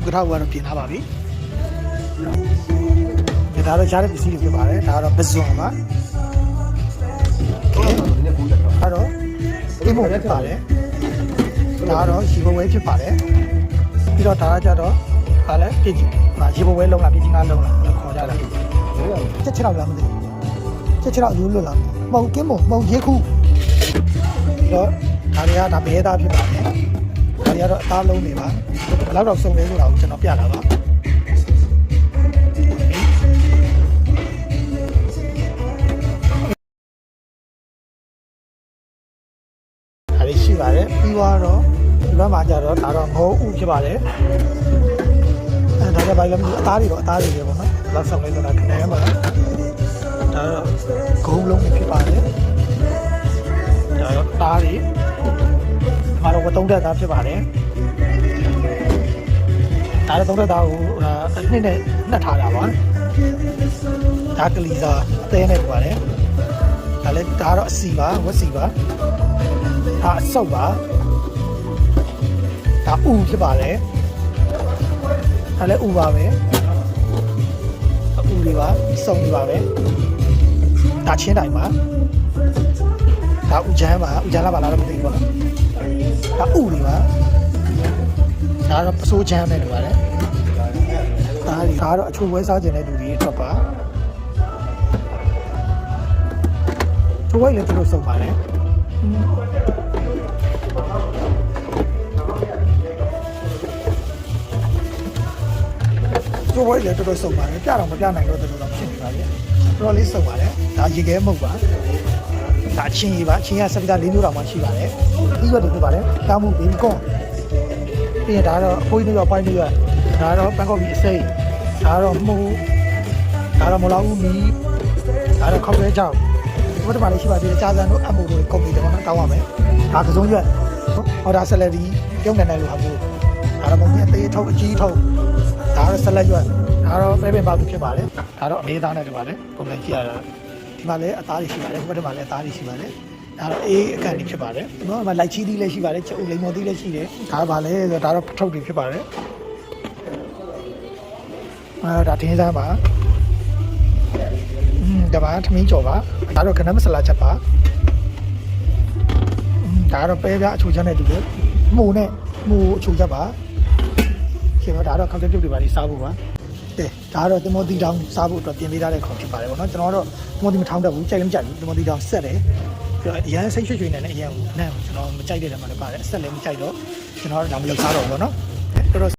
ကထောက်ကတော့ပြင်ထားပါပြီဒါတော့ရှားတဲ့ပစ္စည်းတွေဖြစ်ပါတယ်ဒါကတော့ပဇွန်ပါအဲ့တော့ဒီမို့ဖြစ်ပါတယ်ဒါကတော့ရေဘဝဲဖြစ်ပါတယ်ပြီးတော့ဒါကကြတော့ဟာလဲပြည်ကြီးရေဘဝဲလုံးလားပြည်ကြီးငါလုံးလားခေါ်ကြတာချက်ချောက်လားမသိချက်ချောက်ရိုးလို့လားမဟုတ်ကင်းမဟုတ်ရေခုပြီးတော့ဒါတွေကဒါဘဲသားဖြစ်ပါတယ်ဒါတွေကတော့အသားလုံးတွေပါဘယ်တော့စုံလဲဆိုတာကိုကျွန်တော်ပြတာပါရှိပါတယ်ပြီးတော့ဒီဘက်မှာကျတော့ဒါတော့ငိုးဥဖြစ်ပါတယ်ဒါကြပါလို့အသားတွေတော့အသားတွေပဲပေါ့နော်လောက်ဆောင်လေးဆိုတာခဏမှာဒါတော့ဂုံးလုံးဖြစ်ပါတယ်ဒါတော့သားတွေဒီမှာတော့ဝတုံးတက်သားဖြစ်ပါတယ်ဒါတော့တုံးတက်သားကိုနှစ်နဲ့နှက်ထားတာပါဒါကလီစာအသေးနဲ့ပါတယ်ဒါလည်းဒါတော့အစီပါဝက်စီပါဒါအဆုပ်ပါဒါဥဖြစ်ပါတယ်ဒါလည်းဥပါပဲဥတွေပါစုံတွေပါပဲဒါချင်းတိုင်ပါဒါဥချမ်းပါဥချမ်းလာပါလားတော့မသိဘူးပေါ့နော်ဒါဥတွေပါဒါတော့ပစိုးချမ်းပဲလို့ပါတယ်ဒါတော့အချိုဝဲစားခြင်းတဲ့လူတွေအတွက်ပါချိုဝဲလည်းသူတို့စုံပါတယ်ကျိုးဝဲလည်းတော်တော်စုံပါတယ်ပြတော့မပြနိုင်တော့တော်တော်ဖြစ်နေပါလေတော်တော်လေးစုံပါတယ်ဒါရေခဲမဟုတ်ပါဒါချင်းကြီးပါချင်းရစပီတာ၄မျိုးတောင်မှရှိပါတယ်ပြီးတော့ဒီပါတယ်တာမှုဘီကွန်ပြီးရင်ဒါတော့အဖိုးကြီးတို့ပိုင်းတွေဒါတော့ပန်းကောက်ပြီးအစိမ်းဒါတော့မှုဒါတော့မလာဘူးမီဒါတော့ခောက်ရဲကြောက်ဒီဘက်မှာလည်းရှိပါသေးတယ်ကြာစံတို့အမှုတို့ကုန်ပြီတော့နော်တောင်းပါမယ်ဒါကစုံရွက်ဟောဒါဆယ်လက်ဒီပြုံးနေတယ်လို့ဟာမျိုးဒါတော့မဟုတ်ဘူးအသေးထုတ်အကြီးထုတ်ဒါတော့ဆက်လက်ရွက်ဒါတော့ပဲပဲပါသူဖြစ်ပါလေဒါတော့အမေးသားနဲ့တူပါလေပုံစံကြည့်ရတာဒီမှာလည်းအသားတွေရှိပါတယ်ဒီဘက်မှာလည်းအသားတွေရှိပါတယ်ဒါတော့အေးအကန်တွေဖြစ်ပါတယ်နော်ဒီမှာလိုက်ချီးသီးလည်းရှိပါတယ်ချက်ဦးလိမ္မော်သီးလည်းရှိတယ်ဒါပါလေဆိုတော့ဒါတော့ထုတ်တွေဖြစ်ပါတယ်ဒါတင်းစားပါဒါပါထမင်းကြော်ပါဒါတော့ကနမဆလာချက်ပါဒါတော့ပဲပြအချိုချက်နဲ့တူတယ်မှုနဲ့မှုအချိုချက်ပါရှင်တော့ဒါတော့ counter ပြုတ်တွေပါလိစားဖို့ပါကဲဒါတော့တမောတီတောင်စားဖို့အတွက်ပြင်ပေးထားတဲ့ခေါ်ဖြစ်ပါတယ်ပေါ့နော်ကျွန်တော်တော့တမောတီမထောင်းတတ်ဘူးကြိုက်လည်းမကြိုက်ဘူးတမောတီတောင်ဆက်တယ်ပြီးတော့အရန်စိတ်ရွှေ့ရွှေ့နေတဲ့အရန်နန်းကျွန်တော်မကြိုက်တဲ့နေရာမှာလည်းပါတယ်အဆက်လည်းမကြိုက်တော့ကျွန်တော်တော့ဒါမလုပ်စားတော့ဘူးပေါ့နော်တော်တော်